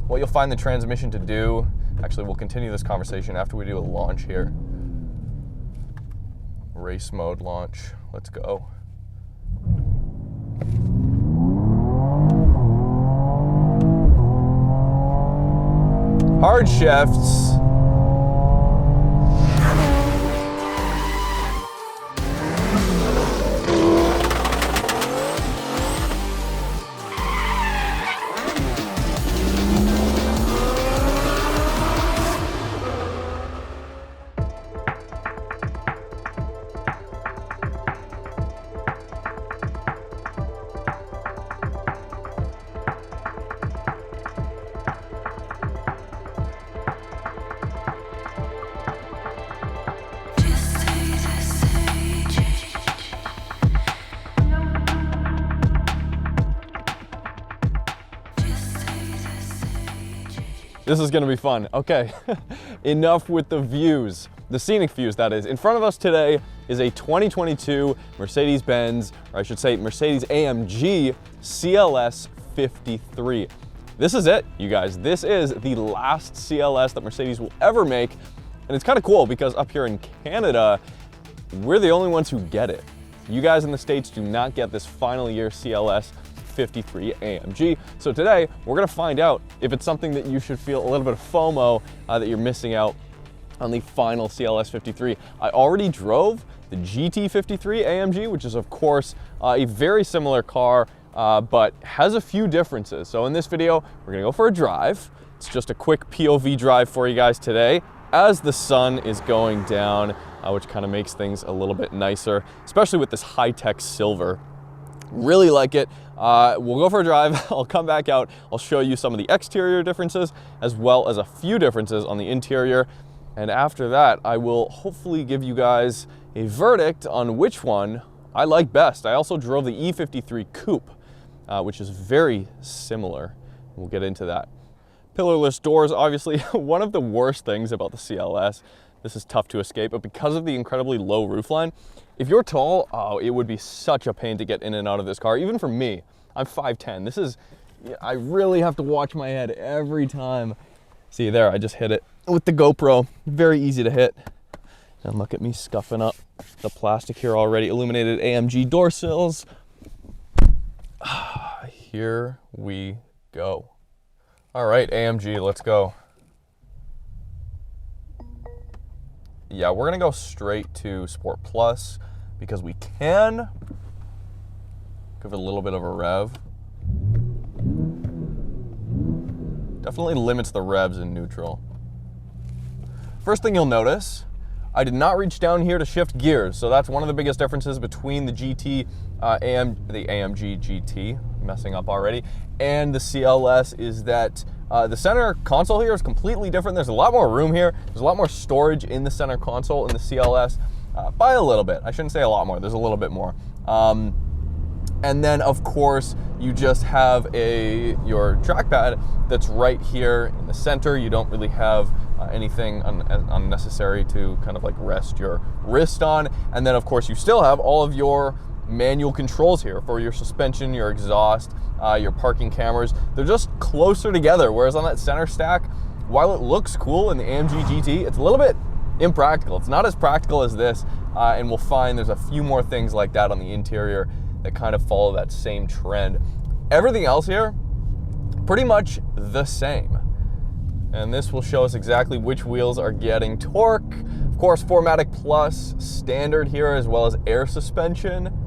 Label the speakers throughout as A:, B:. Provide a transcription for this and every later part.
A: what you'll find the transmission to do, actually we'll continue this conversation after we do a launch here. Race mode launch, let's go. Hard shifts. This is gonna be fun. Okay, enough with the views. The scenic views, that is. In front of us today is a 2022 Mercedes-Benz, or I should say Mercedes AMG CLS 53. This is it, you guys. This is the last CLS that Mercedes will ever make. And it's kind of cool because up here in Canada, we're the only ones who get it. You guys in the States do not get this final year CLS 53 AMG. So today we're gonna find out if it's something that you should feel a little bit of FOMO that you're missing out on the final CLS 53. I already drove the GT53 AMG, which is of course a very similar car, but has a few differences. So in this video, we're gonna go for a drive. It's just a quick POV drive for you guys today as the sun is going down, which kind of makes things a little bit nicer, especially with this high-tech silver. Really like it. We'll go for a drive. I'll come back out. I'll show you some of the exterior differences as well as a few differences on the interior. And after that, I will hopefully give you guys a verdict on which one I like best. I also drove the E53 Coupe, which is very similar. We'll get into that. Pillarless doors, obviously one of the worst things about the CLS. This is tough to escape, but because of the incredibly low roofline, if you're tall, oh, it would be such a pain to get in and out of this car. Even for me, I'm 5'10". I really have to watch my head every time. See there, I just hit it with the GoPro. Very easy to hit. And look at me scuffing up the plastic here already. Illuminated AMG door sills. Here we go. All right, AMG, let's go. Yeah, we're gonna go straight to Sport Plus because we can. Give it a little bit of a rev. Definitely limits the revs in neutral. First thing you'll notice, I did not reach down here to shift gears, so that's one of the biggest differences between the the AMG GT, messing up already, and the CLS is that the center console here is completely different. There's a lot more room here. There's a lot more storage in the center console in the CLS by a little bit. I shouldn't say a lot more. There's a little bit more. And then, of course, you just have your trackpad that's right here in the center. You don't really have anything unnecessary to kind of like rest your wrist on. And then, of course, you still have all of your manual controls here for your suspension, your exhaust, your parking cameras. They're just closer together, whereas on that center stack, while it looks cool in the AMG GT, it's a little bit impractical. It's not as practical as this, and we'll find there's a few more things like that on the interior that kind of follow that same trend. Everything else here, pretty much the same. And this will show us exactly which wheels are getting torque. Of course, 4MATIC Plus standard here, as well as air suspension.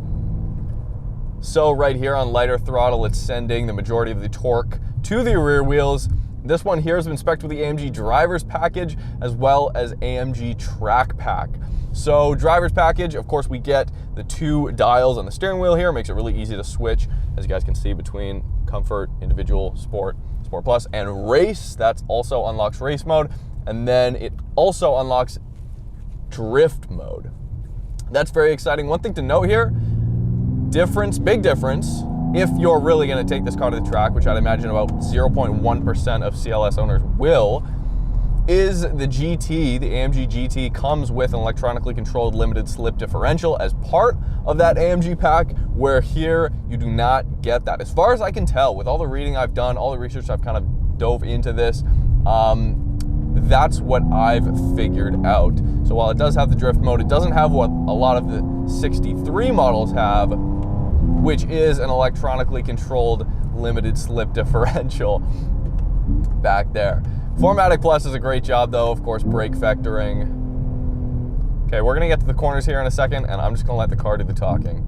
A: So right here on lighter throttle, it's sending the majority of the torque to the rear wheels. This one here has been spec'd with the AMG driver's package as well as AMG track pack. So driver's package, of course, we get the 2 dials on the steering wheel here. Makes it really easy to switch, as you guys can see, between comfort, individual, sport, sport plus, and race. That also unlocks race mode. And then it also unlocks drift mode. That's very exciting. One thing to note here, big difference, if you're really gonna take this car to the track, which I'd imagine about 0.1% of CLS owners will, is the GT, the AMG GT comes with an electronically controlled limited slip differential as part of that AMG pack, where here you do not get that. As far as I can tell, with all the reading I've done, all the research I've kind of dove into this. That's what I've figured out. So while it does have the drift mode, it doesn't have what a lot of the 63 models have, which is an electronically controlled limited slip differential back there. 4MATIC Plus does a great job though, of course, brake vectoring. Okay, we're gonna get to the corners here in a second, and I'm just gonna let the car do the talking.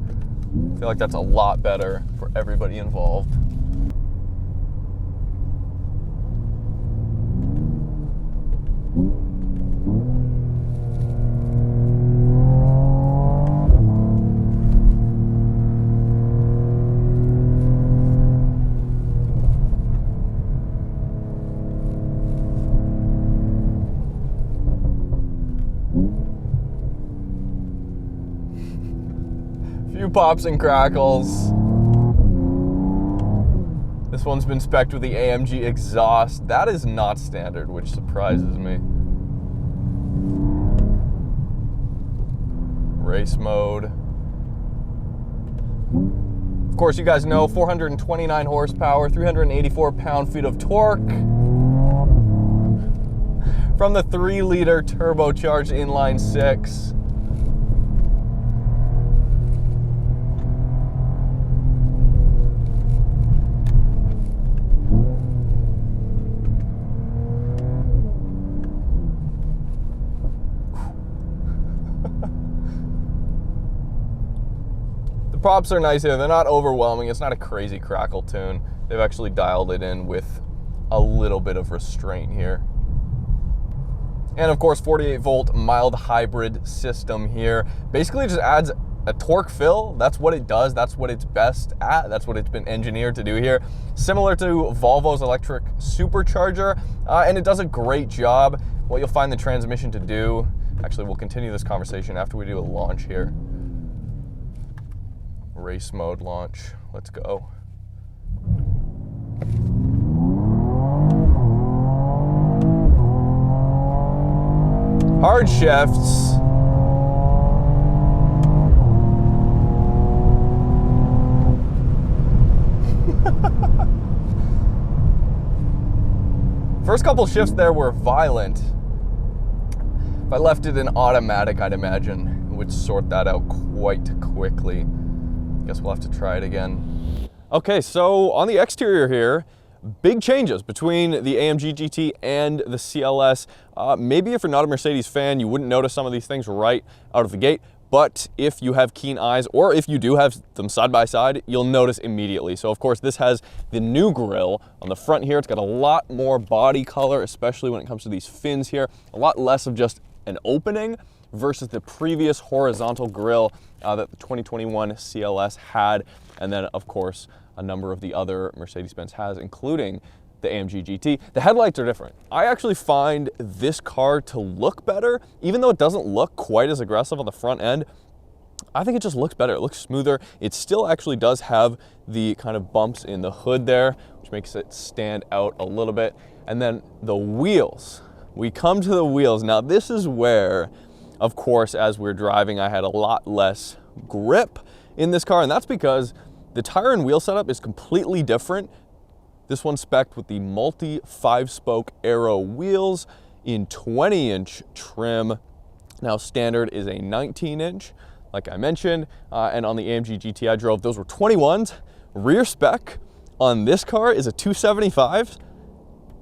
A: I feel like that's a lot better for everybody involved. Few pops and crackles. This one's been spec'd with the AMG exhaust. That is not standard, which surprises me. Race mode. Of course, you guys know 429 horsepower, 384 pound-feet of torque from the 3-liter turbocharged inline 6. Props are nice here. They're not overwhelming. It's not a crazy crackle tune. They've actually dialed it in with a little bit of restraint here. And of course, 48-volt mild hybrid system here. Basically just adds a torque fill. That's what it does. That's what it's best at. That's what it's been engineered to do here. Similar to Volvo's electric supercharger, and it does a great job. What you'll find the transmission to do, actually we'll continue this conversation after we do a launch here. Race mode launch. Let's go. Hard shifts. First couple shifts there were violent. If I left it in automatic, I'd imagine it would sort that out quite quickly. Guess we'll have to try it again. Okay, so on the exterior here, big changes between the AMG GT and the CLS. Maybe if you're not a Mercedes fan, you wouldn't notice some of these things right out of the gate, but if you have keen eyes, or if you do have them side by side, you'll notice immediately. So of course, this has the new grille on the front here. It's got a lot more body color, especially when it comes to these fins here. A lot less of just an opening versus the previous horizontal grille that the 2021 CLS had. And then of course, a number of the other Mercedes-Benz has, including the AMG GT. The headlights are different. I actually find this car to look better, even though it doesn't look quite as aggressive on the front end. I think it just looks better. It looks smoother. It still actually does have the kind of bumps in the hood there, which makes it stand out a little bit. And then the wheels. We come to the wheels. Now this is where, of course, as we're driving, I had a lot less grip in this car, and that's because the tire and wheel setup is completely different. This one's spec'd with the multi 5-spoke aero wheels in 20-inch trim. Now standard is a 19-inch, like I mentioned, and on the AMG GT I drove, those were 21s. Rear spec on this car is a 275.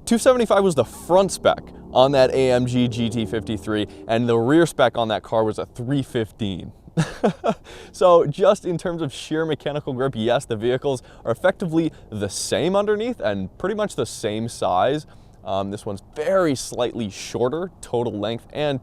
A: 275 was the front spec on that AMG GT53, and the rear spec on that car was a 315. So just in terms of sheer mechanical grip, yes, the vehicles are effectively the same underneath and pretty much the same size. This one's very slightly shorter total length and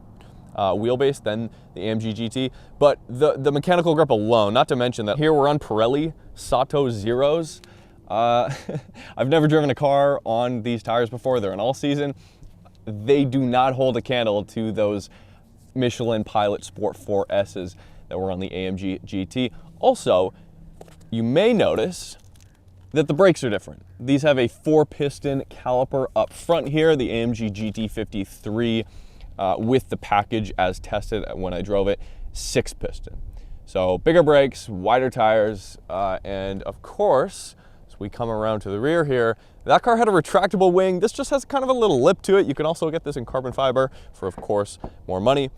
A: wheelbase than the AMG GT, but the mechanical grip alone, not to mention that here we're on Pirelli Sato Zeros. I've never driven a car on these tires before. They're an all-season. They do not hold a candle to those Michelin Pilot Sport 4S's that were on the AMG GT. Also, you may notice that the brakes are different. These have a 4-piston caliper up front here, the AMG GT53 with the package as tested when I drove it, 6-piston. So bigger brakes, wider tires, and of course, as we come around to the rear here, that car had a retractable wing. This just has kind of a little lip to it. You can also get this in carbon fiber for, of course, more money.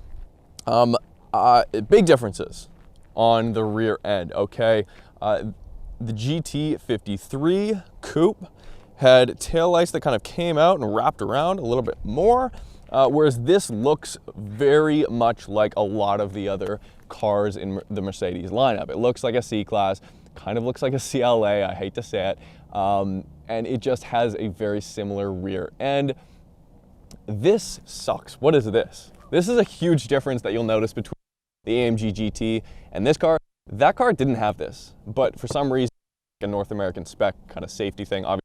A: Big differences on the rear end, okay? The GT53 coupe had taillights that kind of came out and wrapped around a little bit more, whereas this looks very much like a lot of the other cars in the Mercedes lineup. It looks like a C-Class, kind of looks like a CLA, I hate to say it, and it just has a very similar rear end. This sucks. What is this? This is a huge difference that you'll notice between the AMG GT and this car. That car didn't have this, but for some reason, a North American spec kind of safety thing, obviously.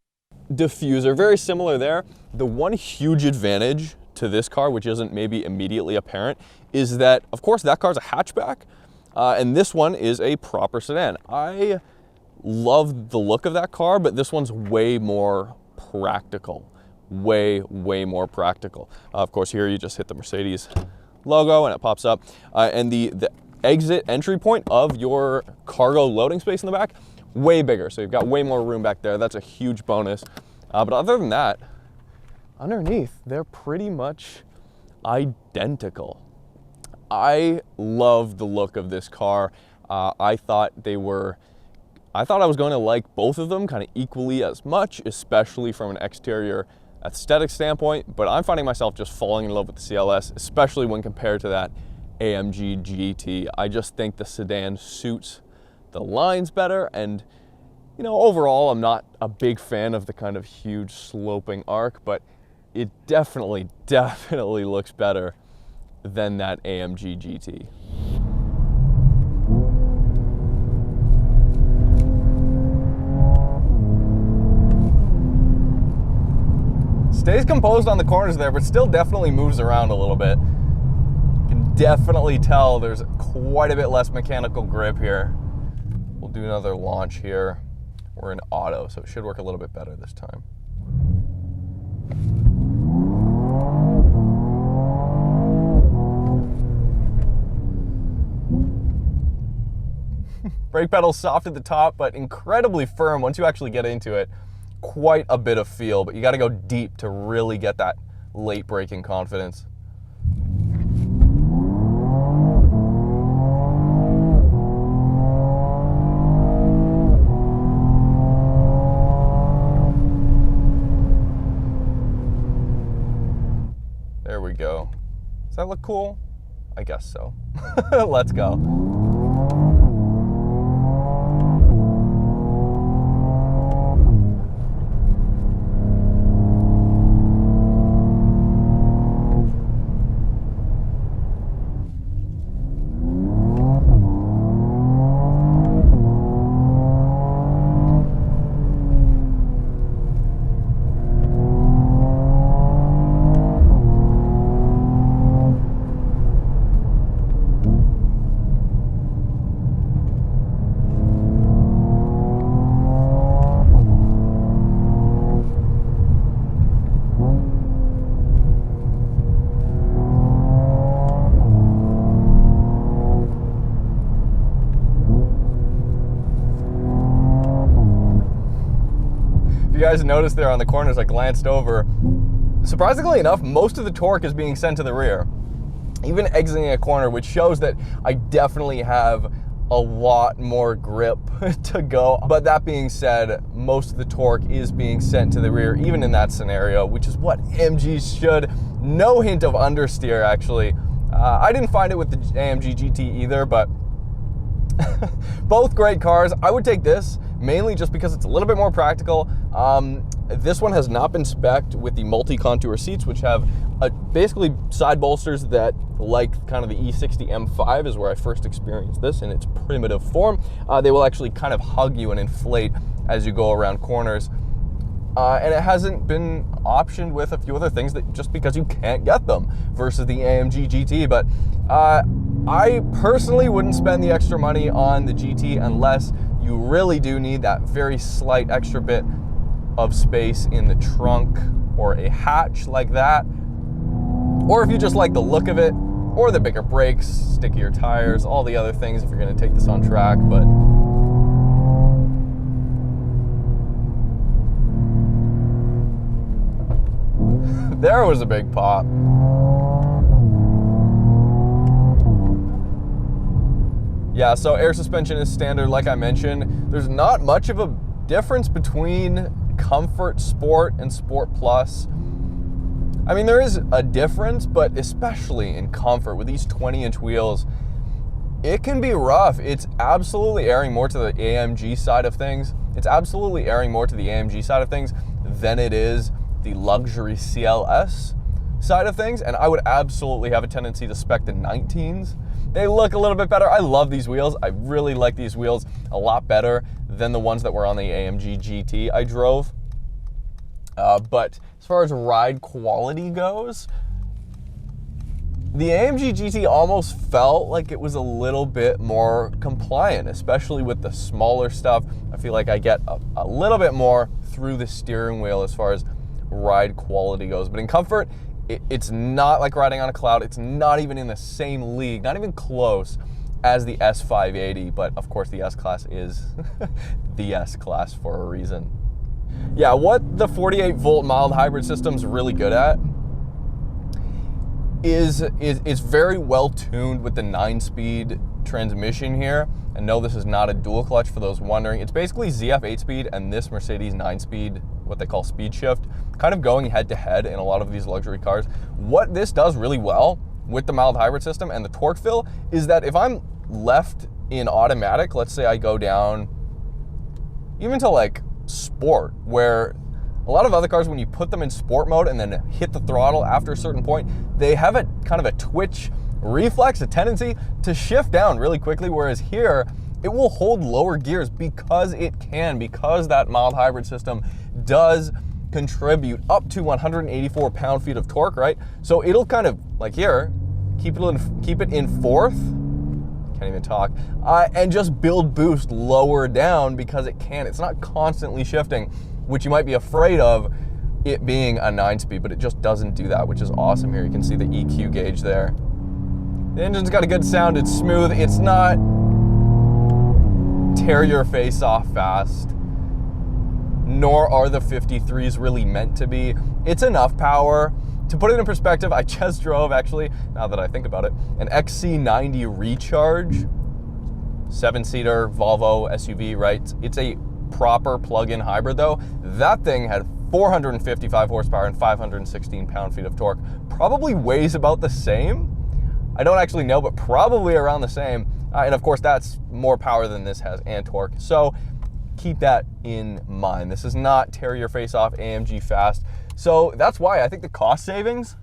A: Diffuser, very similar there. The one huge advantage to this car, which isn't maybe immediately apparent, is that, of course, that car's a hatchback, and this one is a proper sedan. I love the look of that car, but this one's way more practical. Way more practical. Of course, here you just hit the Mercedes logo and it pops up. And the exit entry point of your cargo loading space in the back, way bigger. So you've got way more room back there. That's a huge bonus. But other than that, underneath, they're pretty much identical. I love the look of this car. I thought I was going to like both of them kind of equally as much, especially from an exterior aesthetic standpoint, but I'm finding myself just falling in love with the CLS, especially when compared to that AMG GT. I just think the sedan suits the lines better, and you know, overall I'm not a big fan of the kind of huge sloping arc, but it definitely looks better than that AMG GT. Stays composed on the corners there, but still definitely moves around a little bit. You can definitely tell there's quite a bit less mechanical grip here. We'll do another launch here. We're in auto, so it should work a little bit better this time. Brake pedal soft at the top, but incredibly firm once you actually get into it. Quite a bit of feel, but you got to go deep to really get that late braking confidence. There we go. Does that look cool? I guess so. Let's go. You guys noticed there on the corners, I glanced over. Surprisingly enough, most of the torque is being sent to the rear, even exiting a corner, which shows that I definitely have a lot more grip to go. But that being said, most of the torque is being sent to the rear, even in that scenario, which is what AMGs should. No hint of understeer, actually. I didn't find it with the AMG GT either, but both great cars. I would take this mainly just because it's a little bit more practical. This one has not been spec'd with the multi-contour seats, which have basically side bolsters that, like kind of the E60 M5 is where I first experienced this in its primitive form. They will actually kind of hug you and inflate as you go around corners. And it hasn't been optioned with a few other things that just because you can't get them versus the AMG GT. But I personally wouldn't spend the extra money on the GT unless you really do need that very slight extra bit of space in the trunk or a hatch like that. Or if you just like the look of it, or the bigger brakes, stickier tires, all the other things if you're gonna take this on track. But There was a big pop. Yeah, so air suspension is standard, like I mentioned. There's not much of a difference between Comfort Sport and Sport Plus. I mean, there is a difference, but especially in Comfort with these 20-inch wheels, it can be rough. It's absolutely airing more to the AMG side of things. It's absolutely airing more to the AMG side of things than it is the luxury CLS side of things. And I would absolutely have a tendency to spec the 19s. They look a little bit better. I love these wheels. I really like these wheels a lot better than the ones that were on the AMG GT I drove. But as far as ride quality goes, the AMG GT almost felt like it was a little bit more compliant, especially with the smaller stuff. I feel like I get a little bit more through the steering wheel as far as ride quality goes. But in Comfort, it's not like riding on a cloud. It's not even in the same league, not even close as the S580. But of course, the S-Class is the S-Class for a reason. Yeah, what the 48-volt mild hybrid system's really good at is very well tuned with the 9-speed transmission here. And no, this is not a dual clutch for those wondering. It's basically ZF 8-speed and this Mercedes 9-speed, what they call speed shift, kind of going head to head in a lot of these luxury cars. What this does really well with the mild hybrid system and the torque fill is that if I'm left in automatic, let's say I go down even to like sport, where a lot of other cars, when you put them in sport mode and then hit the throttle after a certain point, they have a kind of a twitch reflex, a tendency to shift down really quickly, whereas here it will hold lower gears because it can, because that mild hybrid system does contribute up to 184 pound-feet of torque, right? So it'll kind of, like here, keep it in fourth, can't even talk, and just build boost lower down because it can. It's not constantly shifting, which you might be afraid of it being a 9-speed, but it just doesn't do that, which is awesome here. You can see the EQ gauge there. The engine's got a good sound, it's smooth, it's not tear your face off fast, nor are the 53s really meant to be. It's enough power. To put it in perspective, I just drove, actually, now that I think about it, an XC90 Recharge, 7-seater Volvo SUV, right? It's a proper plug-in hybrid though. That thing had 455 horsepower and 516 pound-feet of torque. Probably weighs about the same. I don't actually know, but probably around the same. And of course, that's more power than this has and torque. So keep that in mind. This is not tear your face off AMG fast. So that's why I think the cost savings,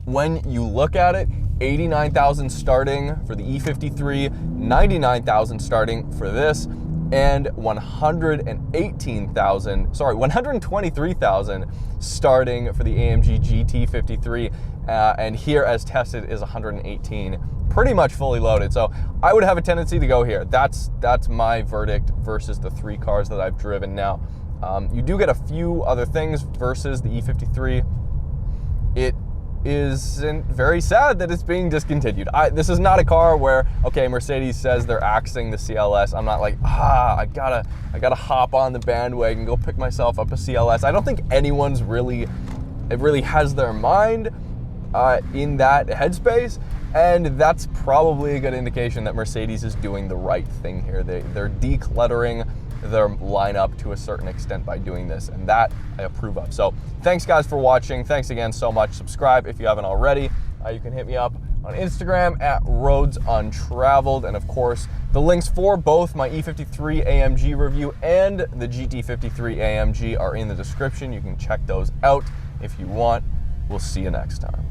A: when you look at it, $89,000 starting for the E53, $99,000 starting for this, and $123,000 starting for the AMG GT53. And here as tested is $118,000, pretty much fully loaded. So I would have a tendency to go here. That's my verdict versus the 3 cars that I've driven now. You do get a few other things versus the E53. It isn't very sad that it's being discontinued. This is not a car where, okay, Mercedes says they're axing the CLS. I'm not like, I gotta hop on the bandwagon, go pick myself up a CLS. I don't think anyone's really has their mind in that headspace, and that's probably a good indication that Mercedes is doing the right thing here. They're decluttering their lineup to a certain extent by doing this, and that I approve of. So thanks guys for watching. Thanks again so much. Subscribe if you haven't already. You can hit me up on Instagram at Roads Untraveled, and of course the links for both my E53 AMG review and the GT53 AMG are in the description. You can check those out if you want. We'll see you next time.